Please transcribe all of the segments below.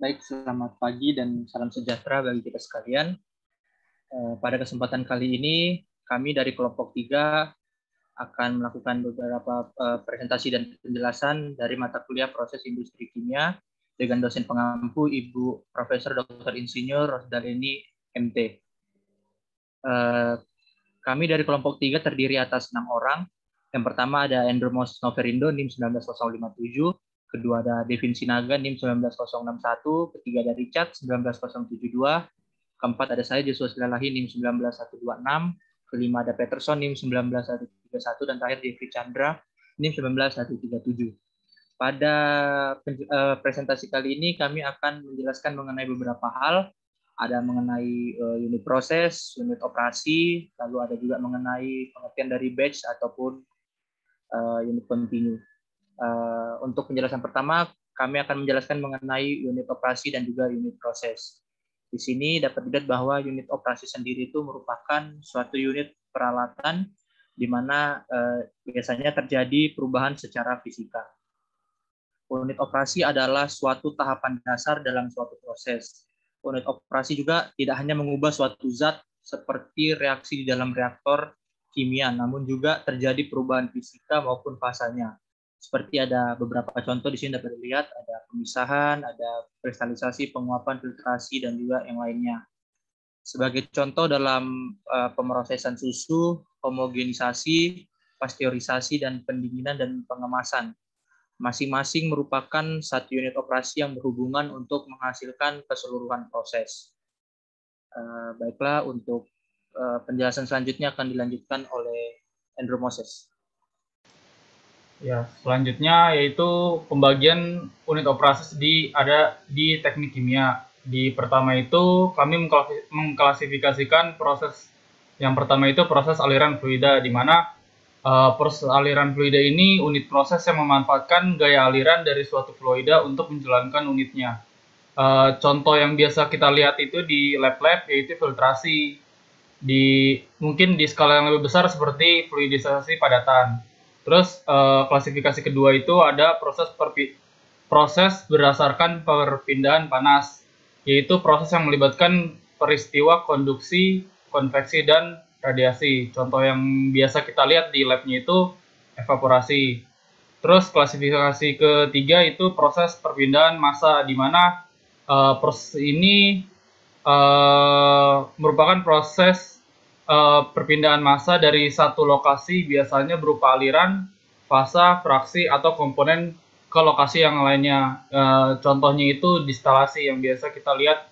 Baik, selamat pagi dan salam sejahtera bagi kita sekalian. Pada kesempatan kali ini, kami dari kelompok 3 akan melakukan beberapa presentasi dan penjelasan dari mata kuliah proses industri kimia dengan dosen pengampu Ibu Profesor Dr. Insinyur Rosdaleni MT. Kami dari kelompok 3 terdiri atas 6 orang. Yang pertama ada Andromos Noverindo, NIM 19057. Kedua ada Devin Sinaga, NIM 19061. Ketiga ada Richard, 19072. Keempat ada saya, Joshua Silalahi, NIM 19126. Kelima ada Peterson, NIM 19131. Dan terakhir Devi Chandra, NIM 19137. Pada presentasi kali ini kami akan menjelaskan mengenai beberapa hal. Ada mengenai unit proses, unit operasi, lalu ada juga mengenai pengertian dari batch ataupun unit continue. Untuk penjelasan pertama, kami akan menjelaskan mengenai unit operasi dan juga unit proses. Di sini dapat dilihat bahwa unit operasi sendiri itu merupakan suatu unit peralatan di mana biasanya terjadi perubahan secara fisika. Unit operasi adalah suatu tahapan dasar dalam suatu proses. Unit operasi juga tidak hanya mengubah suatu zat seperti reaksi di dalam reaktor kimia, namun juga terjadi perubahan fisika maupun fasanya. Seperti ada beberapa contoh di sini dapat dilihat, ada pemisahan, ada kristalisasi, penguapan, filtrasi, dan juga yang lainnya. Sebagai contoh dalam pemrosesan susu, homogenisasi, pasteurisasi, dan pendinginan dan pengemasan. Masing-masing merupakan satu unit operasi yang berhubungan untuk menghasilkan keseluruhan proses. Baiklah, untuk penjelasan selanjutnya akan dilanjutkan oleh Andrew Moses. Ya, selanjutnya yaitu pembagian unit operasi ada di teknik kimia. Di pertama itu kami mengklasifikasikan proses yang pertama itu proses aliran fluida, di mana proses aliran fluida ini unit proses yang memanfaatkan gaya aliran dari suatu fluida untuk menjalankan unitnya. Contoh yang biasa kita lihat itu di lab-lab yaitu filtrasi. Mungkin di skala yang lebih besar seperti fluidisasi padatan. Terus klasifikasi kedua itu ada proses berdasarkan perpindahan panas, yaitu proses yang melibatkan peristiwa konduksi, konveksi, dan radiasi. Contoh yang biasa kita lihat di labnya itu evaporasi. Terus klasifikasi ketiga itu proses perpindahan massa, di mana proses ini merupakan proses perpindahan massa dari satu lokasi, biasanya berupa aliran, fasa, fraksi, atau komponen ke lokasi yang lainnya. Contohnya itu distilasi yang biasa kita lihat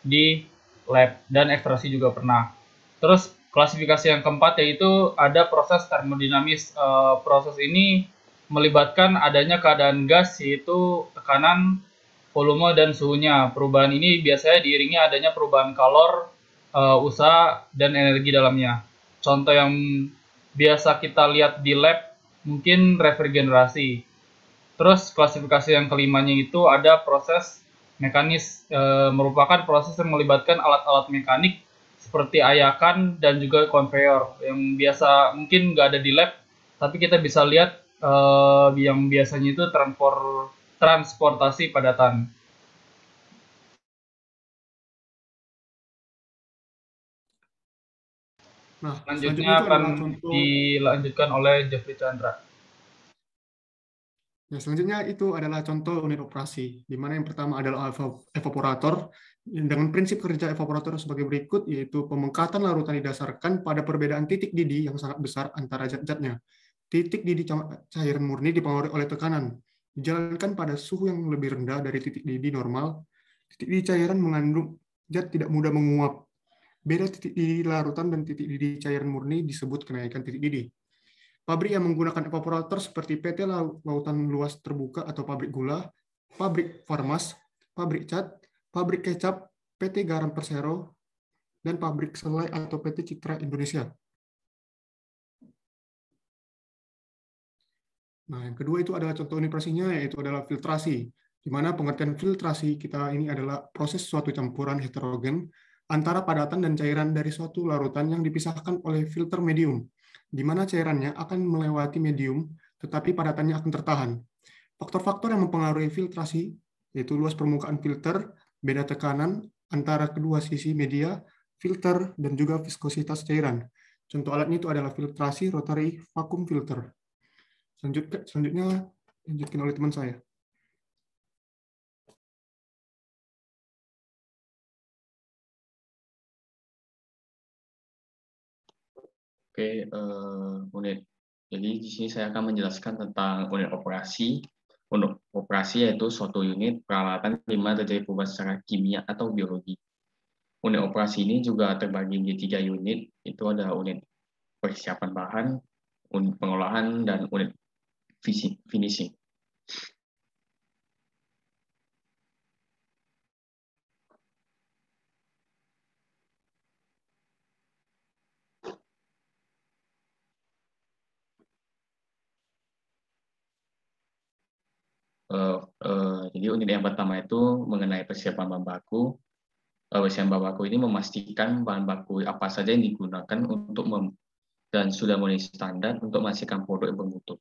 di lab, dan ekstraksi juga pernah. Terus klasifikasi yang keempat yaitu ada proses termodinamis. Proses ini melibatkan adanya keadaan gas, yaitu tekanan, volume, dan suhunya. Perubahan ini biasanya diiringi adanya perubahan kalor, usaha, dan energi dalamnya. Contoh yang biasa kita lihat di lab mungkin refrigerasi. Terus klasifikasi yang kelimanya itu ada proses mekanis, merupakan proses yang melibatkan alat-alat mekanik seperti ayakan dan juga konveyor yang biasa mungkin nggak ada di lab, tapi kita bisa lihat yang biasanya itu transportasi padatan. Nah, Selanjutnya itu akan adalah contoh. dilanjutkan oleh Jeffrey Chandra. Ya, selanjutnya itu adalah contoh unit operasi, di mana yang pertama adalah evaporator. Dengan prinsip kerja evaporator sebagai berikut, yaitu pemengkatan larutan didasarkan pada perbedaan titik didih yang sangat besar antara zat-zatnya. Titik didih cairan murni dipengaruhi oleh tekanan, dijalankan pada suhu yang lebih rendah dari titik didih normal. Titik didih cairan mengandung zat tidak mudah menguap. Beda titik didih larutan dan titik didih cairan murni disebut kenaikan titik didih. Pabrik yang menggunakan evaporator seperti PT Lautan Luas Terbuka atau pabrik gula, pabrik Farmas, pabrik cat, pabrik kecap, PT Garam Persero, dan pabrik selai atau PT Citra Indonesia. Nah, yang kedua itu adalah contoh unit operasinya, yaitu adalah filtrasi, di mana pengertian filtrasi kita ini adalah proses suatu campuran heterogen antara padatan dan cairan dari suatu larutan yang dipisahkan oleh filter medium, di mana cairannya akan melewati medium, tetapi padatannya akan tertahan. Faktor-faktor yang mempengaruhi filtrasi yaitu luas permukaan filter, beda tekanan antara kedua sisi media, filter, dan juga viskositas cairan. Contoh alatnya itu adalah filtrasi rotary vacuum filter. Selanjutnya lanjutkan oleh teman saya. Oke, unit. Jadi di sini saya akan menjelaskan tentang unit operasi. Unit operasi yaitu suatu unit peralatan di mana terjadi perubahan secara kimia atau biologi. Unit operasi ini juga terbagi di 3 unit, itu ada unit persiapan bahan, unit pengolahan, dan unit finishing. Jadi unit yang pertama itu mengenai persiapan bahan baku. Persiapan bahan baku ini memastikan bahan baku apa saja yang digunakan untuk dan sudah mulai standar untuk menghasilkan produk yang bermutu.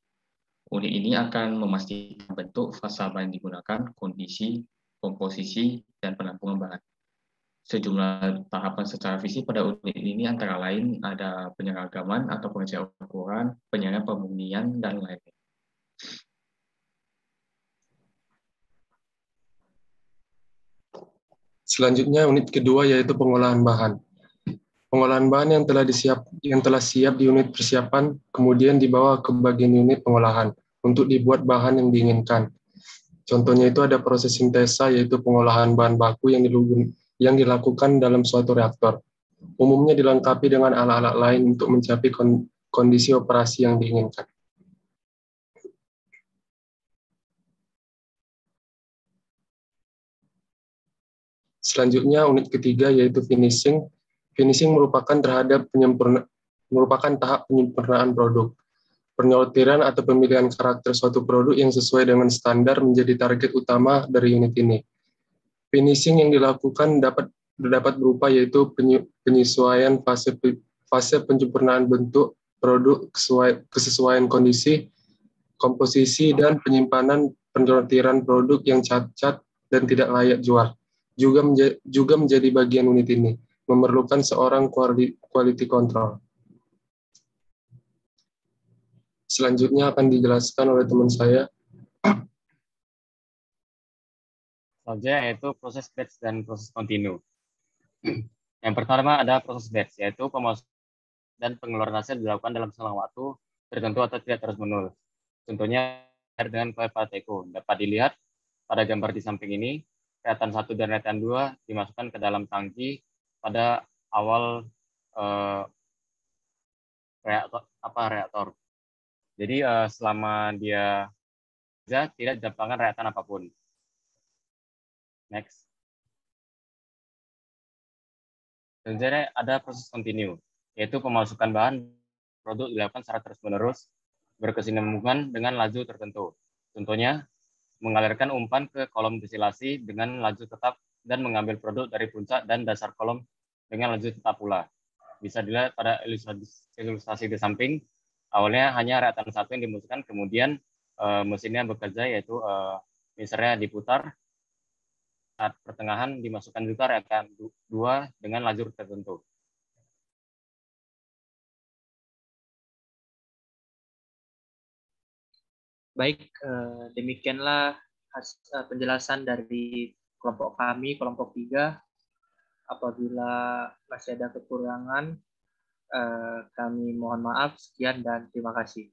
Unit ini akan memastikan bentuk, fasa bahan yang digunakan, kondisi, komposisi, dan penampungan bahan. Sejumlah tahapan secara fisik pada unit ini antara lain ada penyeragaman atau pengecekan ukuran, penyerahan pemurnian, dan lainnya. Selanjutnya unit kedua yaitu pengolahan bahan. Pengolahan bahan yang telah siap di unit persiapan kemudian dibawa ke bagian unit pengolahan untuk dibuat bahan yang diinginkan. Contohnya itu ada proses sintesa yaitu pengolahan bahan baku yang dilakukan dalam suatu reaktor. Umumnya dilengkapi dengan alat-alat lain untuk mencapai kondisi operasi yang diinginkan. Selanjutnya unit ketiga yaitu finishing. Finishing merupakan tahap penyempurnaan produk. Penyortiran atau pemilihan karakter suatu produk yang sesuai dengan standar menjadi target utama dari unit ini. Finishing yang dilakukan dapat berupa yaitu penyesuaian fase penyempurnaan bentuk produk kesesuaian kondisi, komposisi, dan penyimpanan penyortiran produk yang cacat dan tidak layak jual. Juga menjadi bagian unit ini, memerlukan seorang quality control. Selanjutnya akan dijelaskan oleh teman saya. Selanjutnya yaitu proses batch dan proses kontinu. Yang pertama ada proses batch, yaitu pemasukan dan pengeluaran hasil dilakukan dalam selang waktu tertentu atau tidak terus-menerus. Contohnya dengan Pateco. Dapat dilihat pada gambar di samping ini, reaktan 1 dan reaktan 2 dimasukkan ke dalam tangki pada awal reaktor. Jadi selama dia tidak didapatkan reaktan apapun. Next. Selanjutnya ada proses kontinu, yaitu pemasukan bahan produk dilakukan secara terus-menerus berkesinambungan dengan laju tertentu. Contohnya, mengalirkan umpan ke kolom destilasi dengan laju tetap dan mengambil produk dari puncak dan dasar kolom dengan laju tetap pula. Bisa dilihat pada ilustrasi di samping, awalnya hanya reaktan 1 yang dimasukkan, kemudian mesinnya bekerja, yaitu mixernya diputar, saat pertengahan dimasukkan juga reaktan 2 dengan lajur tertentu. Baik, demikianlah penjelasan dari kelompok kami, kelompok 3. Apabila masih ada kekurangan, kami mohon maaf. Sekian dan terima kasih.